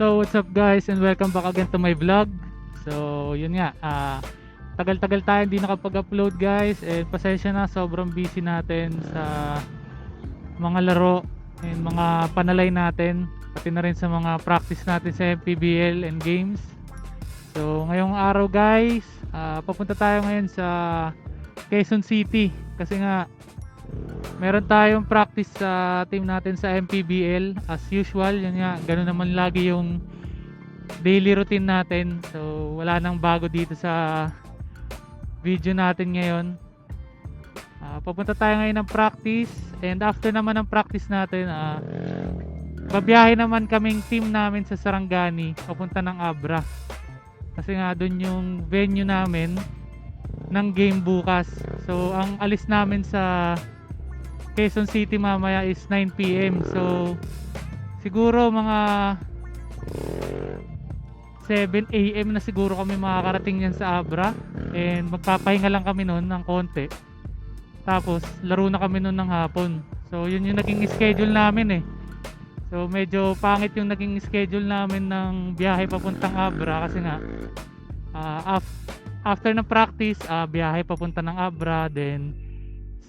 So what's up guys, and welcome back again to my vlog. So yun nga, tagal-tagal tayo hindi nakapag-upload guys, and pasensya na, sobrang busy natin sa mga laro and mga panalay natin, pati na rin sa mga practice natin sa MPBL and games. So ngayong araw guys, papunta tayo ngayon sa Quezon City kasi nga meron tayong practice sa team natin sa MPBL as usual. Yun nga, ganun naman lagi yung daily routine natin. So wala nang bago dito sa video natin ngayon. Papunta tayo ngayon ng practice, and after naman ng practice natin, babiyahe naman kaming team namin sa Sarangani papunta ng Abra. Kasi nga dun yung venue namin ng game bukas. So ang alis namin sa Quezon City mamaya is 9 PM. So siguro mga 7 AM na siguro kami makakarating yan sa Abra, and magpapahinga lang kami noon ng konti, tapos laro na kami noon ng hapon. So yun yung naging schedule namin eh. So medyo pangit yung naging schedule namin ng biyahe papuntang Abra kasi nga after ng practice, biyahe papunta ng Abra, then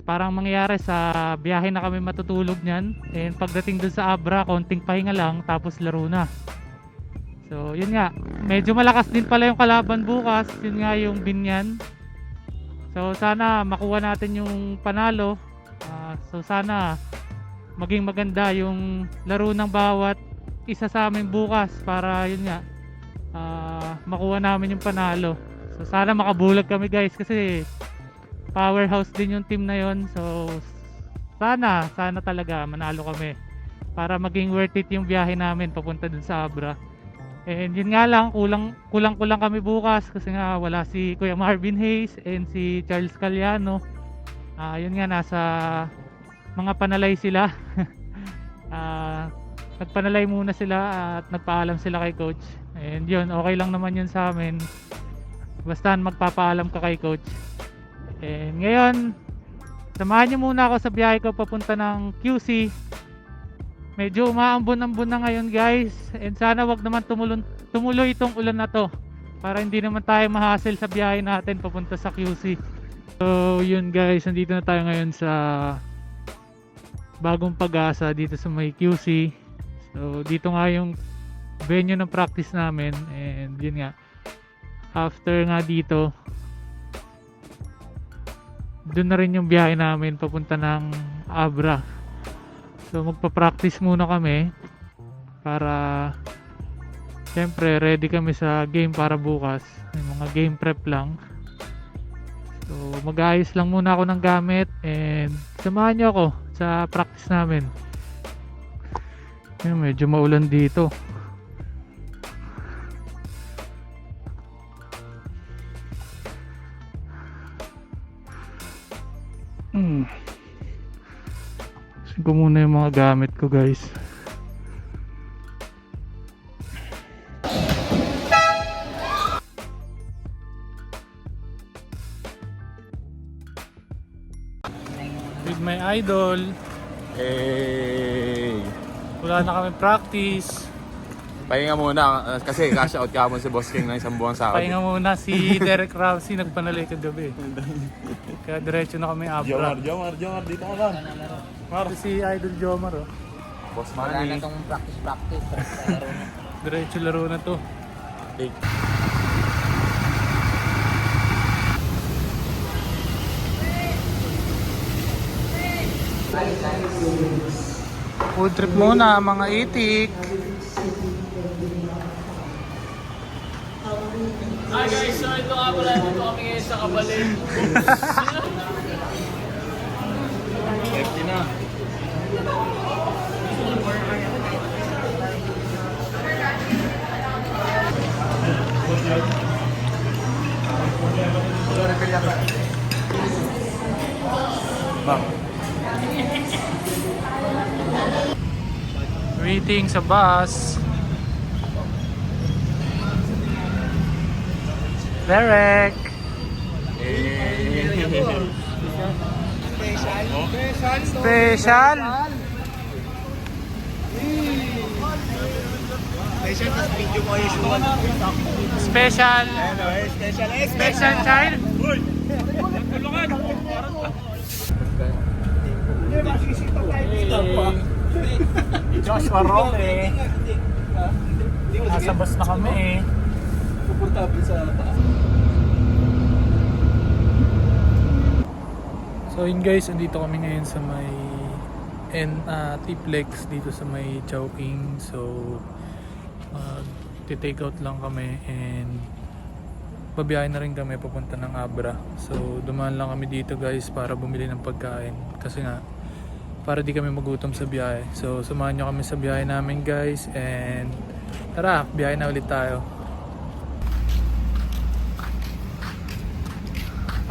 parang mangyayari sa biyahe na kami matutulog niyan, and pagdating dun sa Abra konting pahinga lang tapos laro na. So yun nga, medyo malakas din pala yung kalaban bukas, yun nga yung Binyan. So sana makuha natin yung panalo. So sana maging maganda yung laro ng bawat isa sa amin bukas para yun nga, makuha namin yung panalo. So sana makabulag kami guys kasi powerhouse din yung team na yon. So sana talaga manalo kami para maging worth it yung biyahe namin papunta dun sa Abra. And yun nga lang, kulang kami bukas kasi nga wala si Kuya Marvin Hayes and si Charles Caliano. Yun nga, nasa mga panalay sila. Nagpanalay muna sila at nagpaalam sila kay coach. And yun, okay lang naman yun sa amin, basta magpapaalam ka kay coach. And ngayon, samahan nyo muna ako sa biyahe ko papunta ng QC. Medyo umaambon-ambon na ngayon guys, and sana wag naman tumuloy itong ulan na to para hindi naman tayo ma-hassle sa biyahe natin papunta sa QC. So yun guys, nandito na tayo ngayon sa Bagong Pag-asa dito sa may QC. So dito nga yung venue ng practice namin, and yun nga, after nga dito doon na rin yung biyahe namin papunta ng Abra. So magpa-practice muna kami para syempre ready kami sa game para bukas. May mga game prep lang. So mag-aayos lang muna ako ng gamit, and samahan nyo ako sa practice namin. Medyo maulan dito. Kasi ko muna yung mga gamit ko guys. With my idol. Hey! Wala na kami practice. Pahinga muna kasi cash out ka mo si Boss King ng isang buwang sahod. Pahinga muna, si Derek Ramsey nagpanalay kagabi. Kaya diretso na kami Abra. Jomar, dito ka ba? Ito si Idol Jomar oh. Boss Wala na Manny. tong practice. Diretso laro na to. Hey. Food trip muna mga itik. Hi guys, so ito nga pala, dito kami ngayon sa Kabalin. Empty na. Bang. Waiting sa bus. Derek. Special. Special. Special child. Joshua Roque. Nasa bus na kami eh. So yun guys, andito kami ngayon sa may T-Plex dito sa may Chowking. So take out lang kami and babiyahin na rin kami papunta ng Abra. So dumaan lang kami dito guys para bumili ng pagkain kasi nga para di kami magutom sa biyahe. So samahan nyo kami sa biyahe namin guys and tara, biyahe na ulit tayo.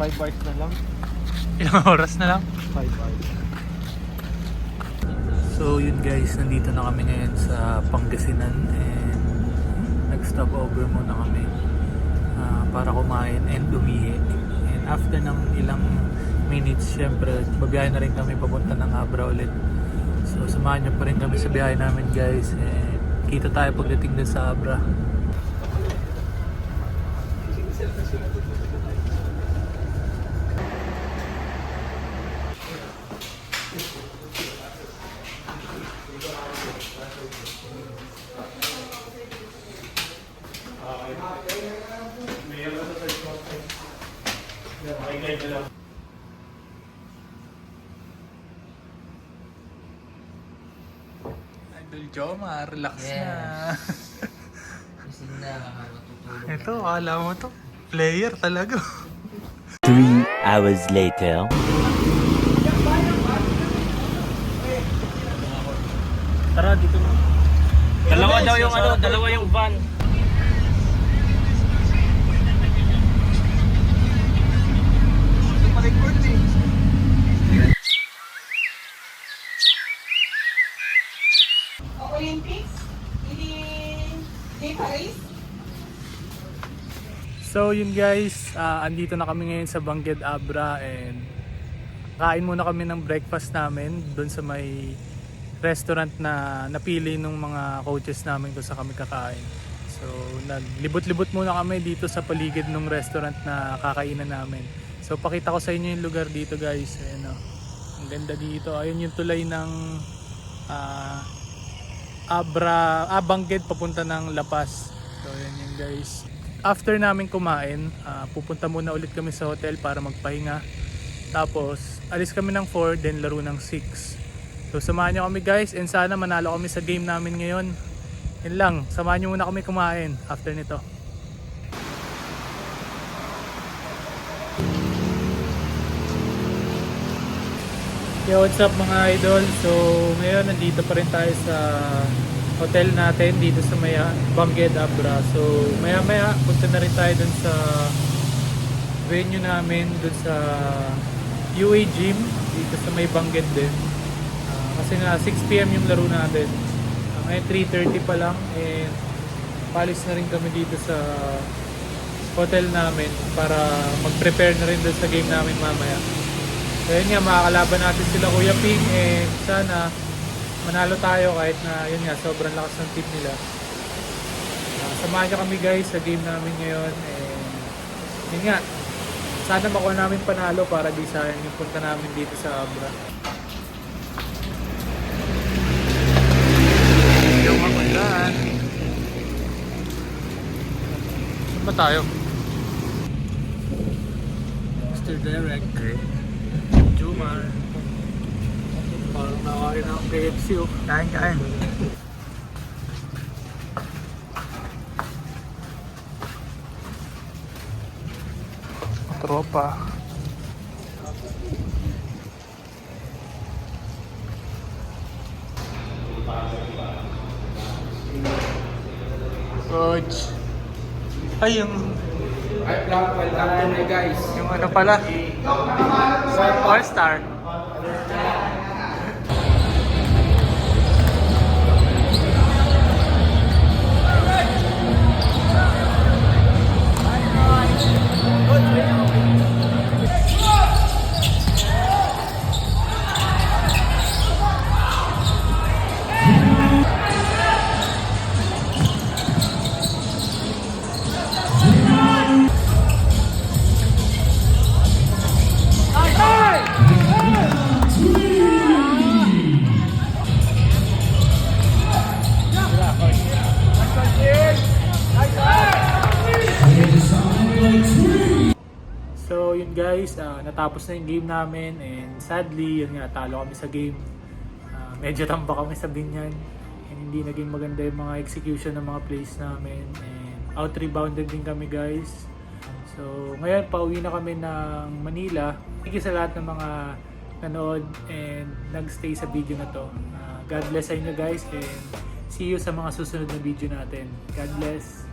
5 bars na lang. Ilang oras na lang? 5 bars. So yun guys, nandito na kami ngayon sa Pangasinan and nag-stop over muna kami para kumain and umihi. And after ng ilang minutes, syempre babiyahe na rin kami papunta ng Abra ulit. So samahan nyo pa rin kami sa biyahe namin guys and kita tayo pagdating din sa Abra. Idol Joma, relax na. Kasi na matutulog. Ito, akala mo to. Player talaga. 3 hours later. Tara, dito na. Dalawa daw yung dalawa yung van. Olympics? Hindi Paris? So yun guys, andito na kami ngayon sa Bangged Abra and kain muna kami ng breakfast namin doon sa may restaurant na napili ng mga coaches namin kung saan kami kakain. So naglibot-libot muna kami dito sa paligid ng restaurant na kakainan namin. So pakita ko sa inyo yung lugar dito guys. Ayan, ang ganda dito. Ayun yung tulay ng Bangged papunta ng La Paz. So yan yun guys. After namin kumain, pupunta muna ulit kami sa hotel para magpahinga. Tapos alis kami ng 4, then laro ng 6. So samahan nyo kami guys and sana manalo kami sa game namin ngayon. Yun lang, samahan nyo muna kami kumain after nito. Yo, what's up mga idol? So ngayon nandito pa rin tayo sa hotel natin dito sa may Bangged Abra. So maya maya punta na rin tayo dun sa venue namin, dun sa UA Gym dito sa may Bangged din. Kasi nga 6 PM yung laro natin. Ngayon 3:30 pa lang and palis na rin kami dito sa hotel namin para mag-prepare na rin dun sa game namin mamaya. So yun nga, makakalaban natin sila Kuya Ping and sana manalo tayo kahit na yun nga, sobrang lakas ng team nila. Samahan nyo kami guys sa game namin ngayon and yun nga, sana makuha namin panalo para di sayang yung punta namin dito sa Abra. Yung makulaan. Saan ba tayo? Mr. Derek. Jumar. Parang nakain ng KFC oh. Kain. Tropa. Coach. Ay, yung... Welcome to me guys. Yung ano pala? All-Star. So yun guys, natapos na yung game namin and sadly, yun nga, talo kami sa game. Medyo tamba kami sa binyan and hindi naging maganda yung mga execution ng mga plays namin and out-rebounded din kami guys. So ngayon, pauwi na kami ng Manila. Thank you sa lahat ng mga nanood and nagstay sa video na to. God bless sa inyo guys and see you sa mga susunod na video natin. God bless!